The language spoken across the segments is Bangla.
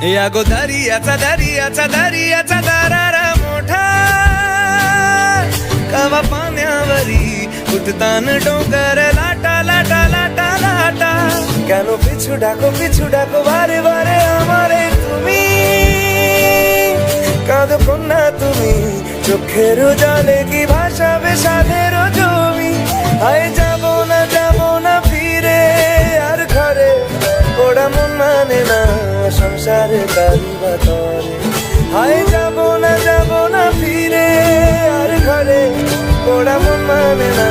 या गो दर्याचा दर्याचा दर्याचा दरारा मोठा कवा पाण्यावरी उठतान डोंगर लाटा लाटा लाटा लाटा কেন পিছু ডাকো বারে বারে আমারে তুমি কাঁদো কন্যা তুমি চোখের জলে কি ভাসাবে সাধের জমি আয় যাব না ফিরে আর ঘরে ওরা মন মানে না সংসারে তারি বাতরে আয় যাব না ফিরে আর ঘরে ওরা মন মানে না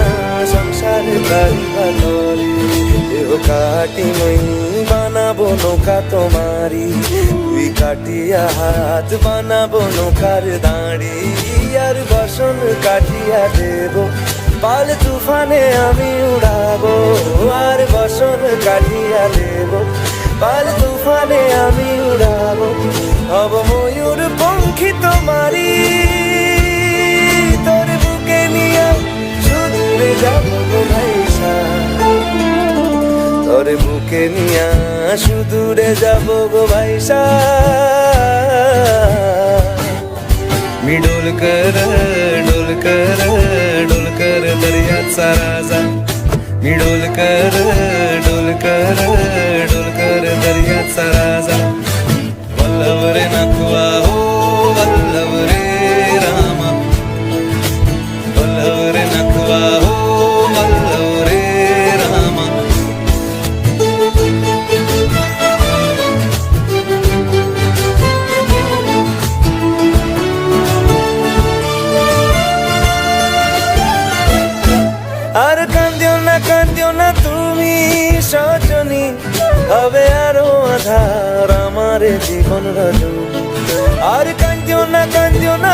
সংসারে তারি বাতরে দেহ কাটি মই বানাবো নৌকা তোমারি তুই কাটিয়া হাত বানাবো নৌকার দাঁড়ি আর বসন কাটিয়া দেব পাল তুফানে আমি উড়াবো আর বসন কাটিয়া দেব পাল তুফানে আমি উড়াবো হব ময়ূর পঙ্খী তোমারি তোর বুকে নিয়ে সুদূরে যাবো গো ভাইসা তোর বুকে নিয়ে সুদূরে যাবো গো ভাইসা मी डोलकर दर्याचा राजा मी डोलकर दर्याचा राजा वल्लभ रे नखवा हो वल्लभ रे रामा वल्लभ रे नखवा हो वल्लभ रे रामा আর কাঁদিও না তুমি সজনী হবে আরো আধার আমার জীবন রজনী আর কাঁদিও না